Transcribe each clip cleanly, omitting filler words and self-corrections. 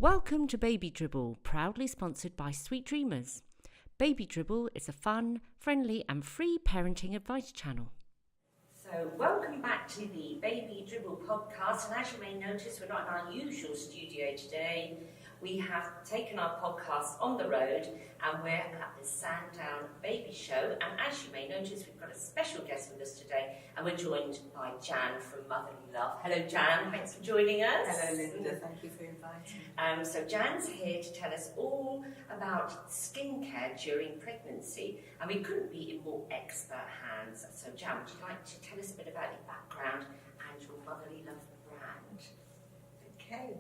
Welcome to Baby Dribble, proudly sponsored by SweetDreamers. Baby Dribble is a fun, friendly and free parenting advice channel. So welcome back to the Baby Dribble podcast, and as you may notice, we're not in our usual studio today. We have taken our podcast on the road and we're at the Sandown Baby Show, and as you may notice, we've got a special guest with us today, and we're joined by Jan from Motherly Love. Hello Jan, thanks for joining us. Hello Linda, thank you for inviting me. So Jan's here to tell us all about skincare during pregnancy, and we couldn't be in more expert hands. So Jan, would you like to tell us a bit about your background and your Motherly Love brand? Okay.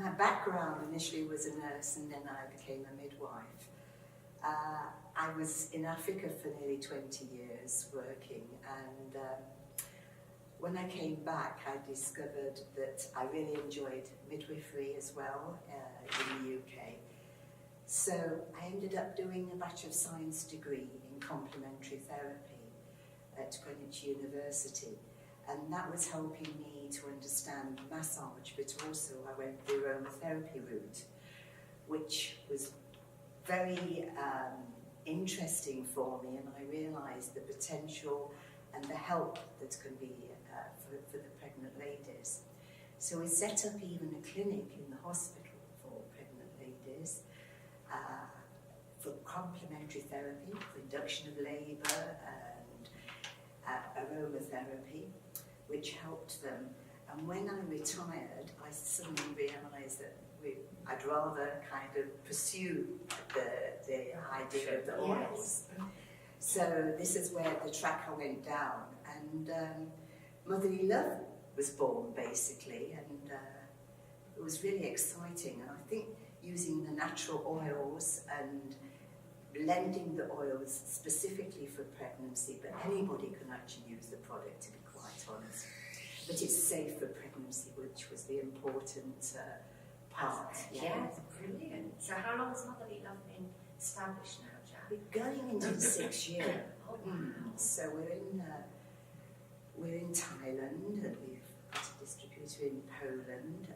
My background initially was a nurse, and then I became a midwife. I was in Africa for nearly 20 years working, and when I came back I discovered that I really enjoyed midwifery as well in the UK. So I ended up doing a Bachelor of Science degree in complementary therapy at Greenwich University. And that was helping me to understand massage, but also I went the aromatherapy route, which was very interesting for me, and I realised the potential and the help that can be for the pregnant ladies. So we set up even a clinic in the hospital for pregnant ladies for complementary therapy, for induction of labour and aromatherapy, which helped them. And when I retired, I suddenly realised that I'd rather kind of pursue the idea of the oils. Yes. So this is where the track I went down, and Motherly Love was born basically, and it was really exciting. And I think using the natural oils and blending the oils specifically for pregnancy, but anybody can actually use the product, to be quite honest. But it's safe for pregnancy, which was the important part. Yes, brilliant. So how long has Motherly Love been established now, Jan? We're going into the 6th year. Oh, wow. So we're in Thailand, and we've got a distributor in Poland.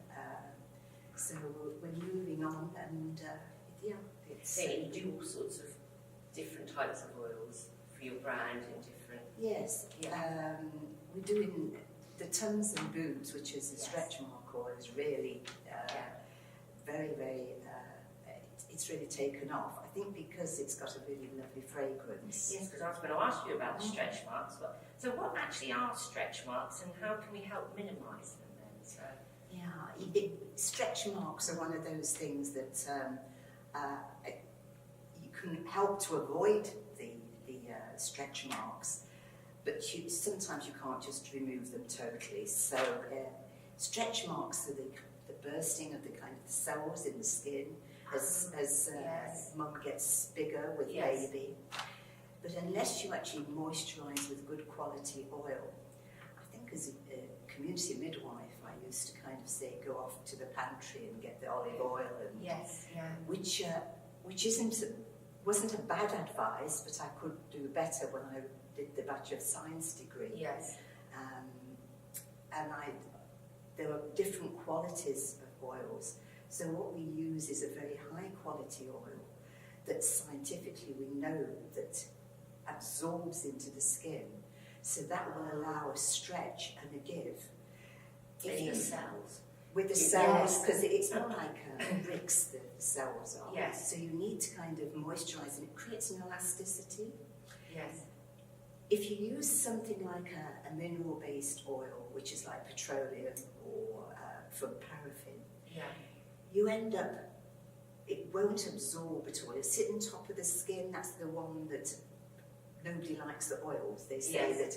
So we're moving on, and it's. So you do all sorts of different types of oils for your brand and different. Yes, we're doing the Tums and Boots, which is a stretch mark oil, is really very, very. It's really taken off. I think because it's got a really lovely fragrance. Yes, because I was going to ask you about the stretch marks. But so what actually are stretch marks, and how can we help minimise them then? So. Stretch marks are one of those things that you can help to avoid the stretch marks, but sometimes you can't just remove them totally. So stretch marks are the bursting of the kind of cells in the skin as mum gets bigger with baby. But unless you actually moisturise with good quality oil, I think as a community midwife, I used to kind of say go off to the pantry and get the olive oil, and which wasn't a bad advice, but I could do better when I did the Bachelor of Science degree. Yes. And there were different qualities of oils. So what we use is a very high quality oil that scientifically we know that absorbs into the skin. So that will allow a stretch and a give. In the cells. With the cells, because it's not like bricks the cells are. Yes. So you need to kind of moisturise, and it creates an elasticity. Yes. If you use something like a mineral-based oil, which is like petroleum or from paraffin, you end up, it won't absorb at all. It'll sit on top of the skin. That's the one that nobody likes the oils. They say that, it's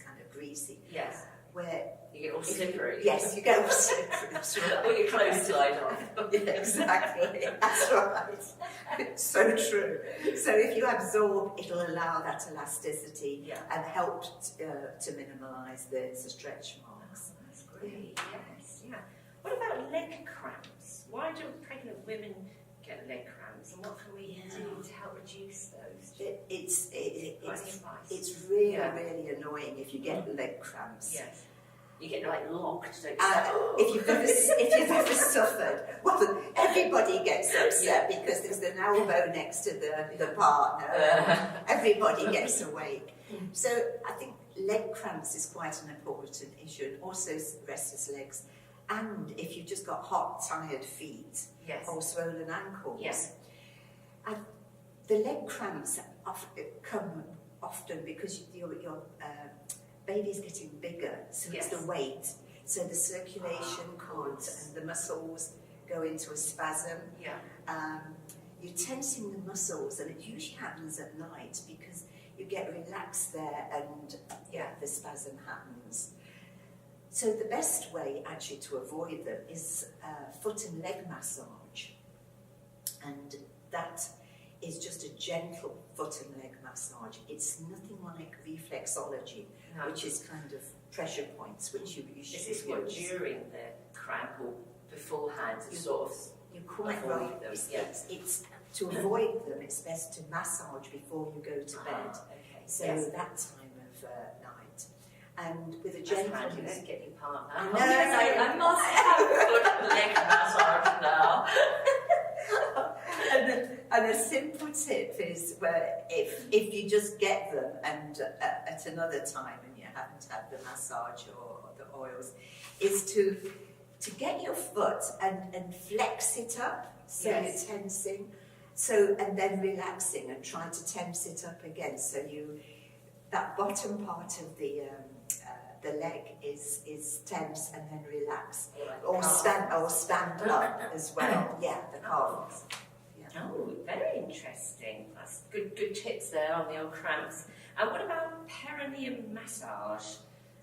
kind of greasy. Yes. Where you get all slippery. Yes, you get all slippery. That's right. Or your clothes slide off. Yeah, exactly. That's right. So true. So if you absorb, it'll allow that elasticity and help to minimise the stretch marks. Oh, that's great. Yes. Yeah. What about leg cramps? Why do pregnant women get leg cramps, and what can we do to help reduce those? It's really, really annoying if you get leg cramps. Yes. You get like locked, don't you? If you've ever suffered, well, everybody gets upset because there's an elbow next to the partner. Everybody gets awake. So I think leg cramps is quite an important issue, and also restless legs. And if you've just got hot, tired feet or swollen ankles, and the leg cramps come often because your baby's getting bigger, so it's the weight. So the circulation can't, and the muscles go into a spasm. You're tensing the muscles, and it usually happens at night because you get relaxed there, and the spasm happens. So the best way actually to avoid them is foot and leg massage, and that is just a gentle foot and leg massage. It's nothing like reflexology, which is kind of pressure points, which you usually use. Is this what during the cramp or beforehand to sort of you're quite avoid right. them? It's to avoid them. It's best to massage before you go to bed. So that time of night, and with a gentle. That's handy, then get your partner. I must have a good leg massage now. And a simple tip is where if you just get them and at another time and you haven't had the massage or the oils, is to get your foot and flex it up so you're tensing, and then relaxing and try to tense it up again. So that bottom part of the leg is tense and then relax, or stand up as well. The calves. Oh, very interesting. That's good tips there on the old cramps. And what about perineum massage?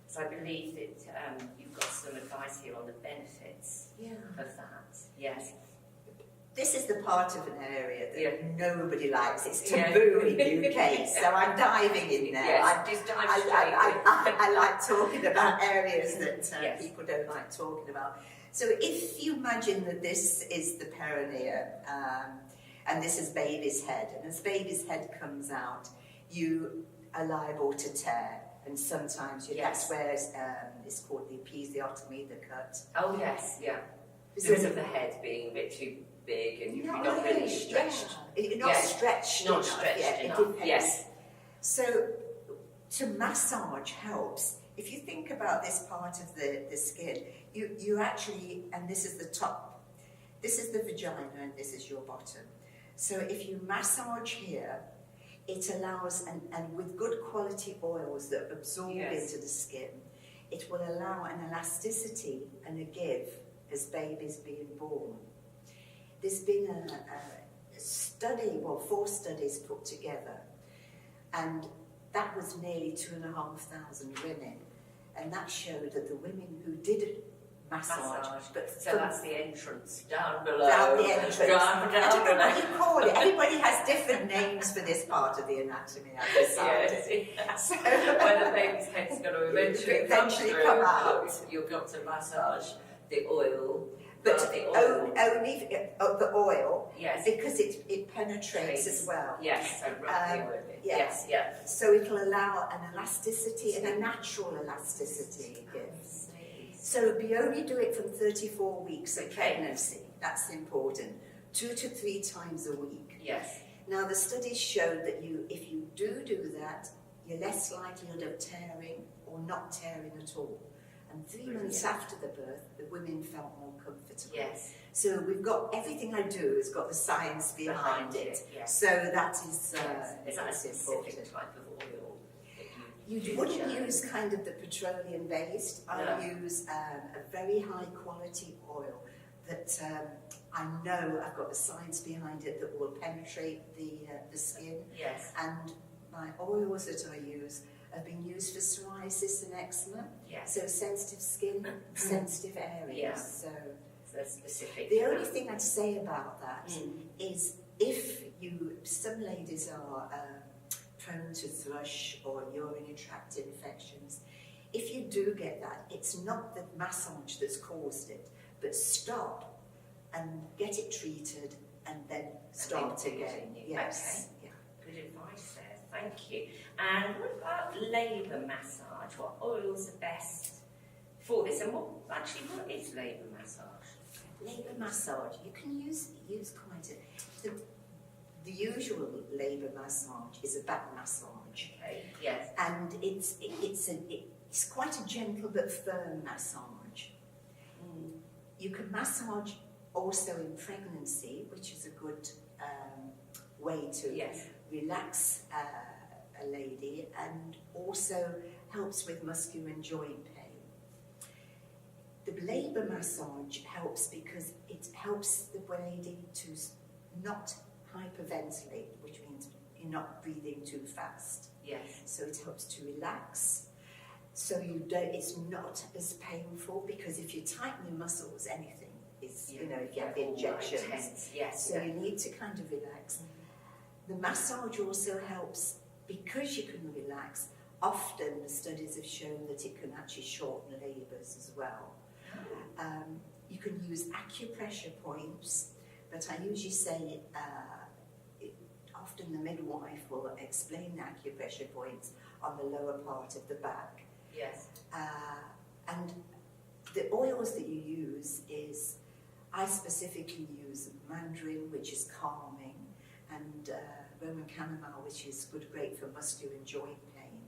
So I believe that you've got some advice here on the benefits of that. Yes. This is the part of an area that nobody likes. It's taboo in the UK, so I'm diving in there. Yes, I like talking about areas that people don't like talking about. So if you imagine that this is the perineum, and this is baby's head, and as baby's head comes out, you are liable to tear, and sometimes that's where it's called the episiotomy, the cut. Oh yes, because of the head being a bit too big, and you're not really stretched. You're not stretched not enough. Stretched enough. It depends. Yes. So to massage helps. If you think about this part of the skin, you actually, and this is the top, this is the vagina, and this is your bottom. So if you massage here, it allows, and with good quality oils that absorb into the skin, it will allow an elasticity and a give as baby's being born. There's been a study, 4 studies put together, and that was nearly 2,500 women, and that showed that the women who did massage. So that's the entrance down below. Down the entrance. Down I don't know below. what you call it. Everybody has different names for this part of the anatomy, I've decided. So when the baby's head's going to eventually come out, you've got to massage the oil. But only the oil, because it penetrates as well. Yes, so rub the oil in. Yes. So it'll allow an elasticity and a natural elasticity. So we only do it from 34 weeks of pregnancy. That's important. 2 to 3 times a week. Yes. Now the studies showed that if you do that, you're less likelihood of tearing or not tearing at all. And 3 months after the birth, the women felt more comfortable. Yes. So we've got, everything I do has got the science behind it. Yes. So that is is that a specific important. type of oil? You wouldn't use kind of the petroleum based. I use a very high quality oil that I know I've got the science behind it that will penetrate the skin. Yes. And my oils that I use have been used for psoriasis and eczema. Yes. So sensitive skin, sensitive areas. Yeah. So specific. the only thing I'd say about that is if some ladies are prone to thrush or urinary tract infections, if you do get that, it's not the massage that's caused it, but stop and get it treated and then start again. Yes. Okay. Good advice there. Thank you. And what about labour massage? What oils are best for this. And what is labour massage? Labour massage, you can use quite a... The usual labour massage is a back massage. Okay. Yes. And it's quite a gentle but firm massage. You can massage also in pregnancy, which is a good way to relax a lady, and also helps with muscular and joint pain. The labour massage helps because it helps the lady to not hyperventilate, which means you're not breathing too fast. Yes. So it helps to relax. So it's not as painful, because if you tighten your muscles, anything is, if you have injections. So you need to kind of relax. The massage also helps because you can relax. Often the studies have shown that it can actually shorten labours as well. You can use acupressure points, but I usually say often the midwife will explain the acupressure points on the lower part of the back. Yes. And the oils that you use I specifically use mandarin, which is calming, and Roman chamomile, which is great for muscular and joint pain.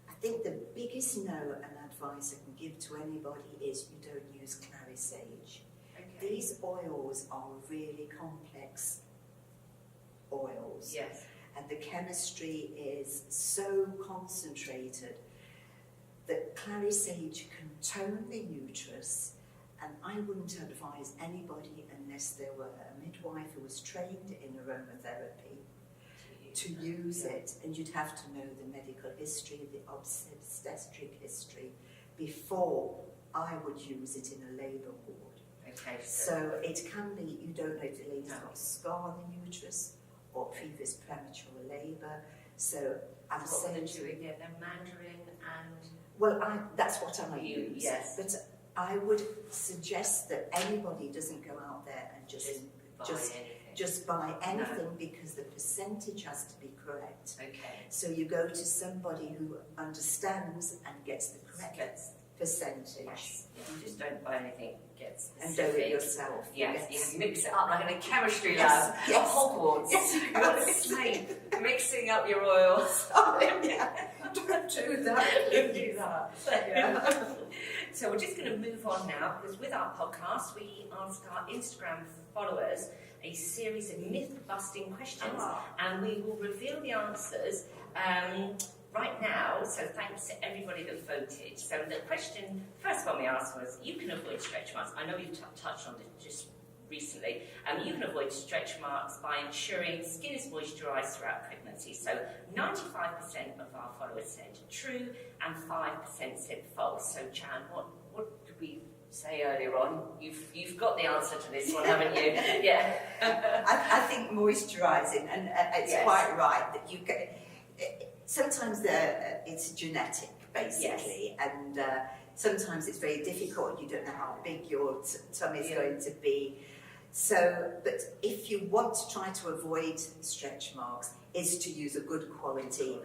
I think the biggest no and advice I can give to anybody is you don't use clary sage. Okay. These oils are really complex oils. Yes. And the chemistry is so concentrated that clary sage can tone the uterus, and I wouldn't advise anybody unless there were a midwife who was trained in aromatherapy to use it, and you'd have to know the medical history, the obstetric history, before I would use it in a labour ward. Okay. So it can be, you don't know if the lady's got a scar on the uterus or previous premature labour. So I'm saying to you again, then mandarin and... Well, that's what I use. Yes. But I would suggest that anybody doesn't go out there and just buy anything, because the percentage has to be correct. Okay. So you go to somebody who understands and gets the correct percentage. Yes. You just don't buy anything gets and do it yourself. Yes. Mix it up like in a chemistry lab. Yes. Hogwarts. Yes. Mixing up your oils. Don't do that. Don't do that. So we're just going to move on now, because with our podcast we ask our Instagram followers a series of myth-busting questions, and we will reveal the answers right now. So thanks to everybody that voted. So the first one we asked was, you can avoid stretch marks. I know you've touched on it just recently. You can avoid stretch marks by ensuring skin is moisturised throughout pregnancy. So 95% of our followers said true, and 5% said false. So Jan, what did we say earlier on? You've got the answer to this one, haven't you? Yeah. I think moisturising, and it's quite right that you can. Sometimes it's genetic, basically, and sometimes it's very difficult. You don't know how big your tummy is going to be. So, but if you want to try to avoid stretch marks, is to use a good quality,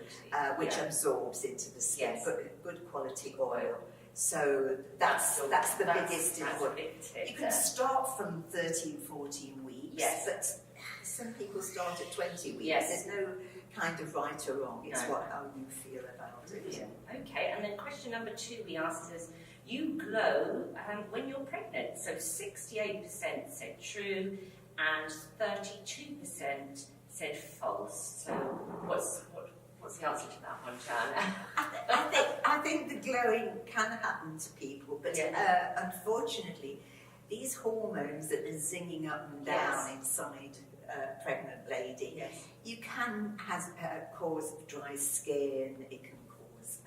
which absorbs into the skin, good quality oil. So that's the biggest important. You can start from 13, 14 weeks, but some people start at 20 weeks. There's no kind of right or wrong. It's how you feel about it. Yeah. Okay, and then question number 2 we asked is, you glow when you're pregnant. So 68% said true, and 32% said false. So what's the answer to that one, Jan? I think the glowing can happen to people, but unfortunately, these hormones that are zinging up and down inside a pregnant lady, you can cause dry skin. It can cause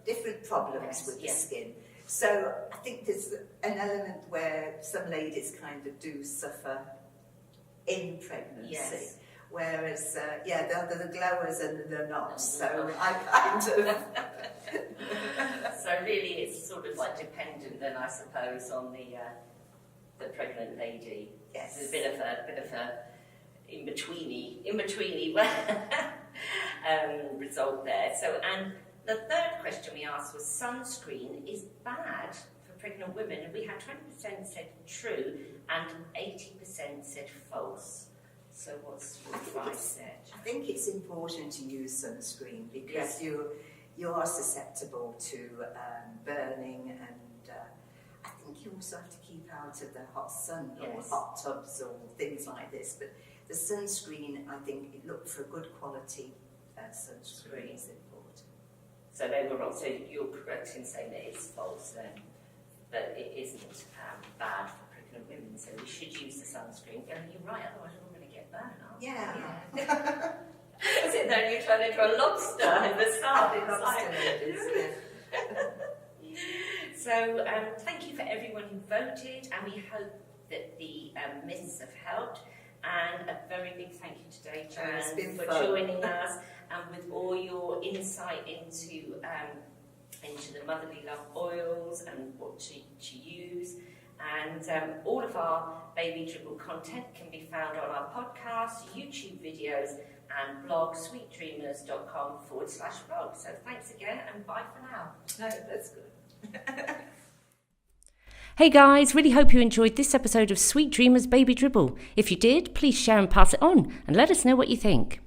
different problems with the skin. So I think there's an element where some ladies kind of do suffer in pregnancy. Whereas, they're the glowers and they're not. So I kind of... So really it's sort of like dependent then, I suppose, on the pregnant lady. Yes. There's a bit of a in-betweeny result there. So, and The third question we asked was sunscreen is bad for pregnant women, and we had 20% said true and 80% said false. So what's your advice said? I think it's important to use sunscreen because Yes. you are susceptible to burning, and I think you also have to keep out of the hot sun or Yes. hot tubs or things like this. But the sunscreen, I think, look for a good quality sunscreen is important. So they were wrong. So you're correct in saying that it's false then, that it isn't bad for pregnant women. So we should use the sunscreen. And you're right, otherwise we're going to get burned, aren't we? Yeah. Sit there and you turn into a lobster in the start. It's like- So thank you for everyone who voted, and we hope that the myths have helped. And a very big thank you today, It's Joanne, been for fun. joining us and with all your insight into the motherly love oils and what to use. And all of our Baby Dribble content can be found on our podcast, YouTube videos, and blog sweetdreamers.com/blog. So thanks again, and bye for now. No, that's good. Hey guys, really hope you enjoyed this episode of Sweet Dreamers Baby Dribble. If you did, please share and pass it on and let us know what you think.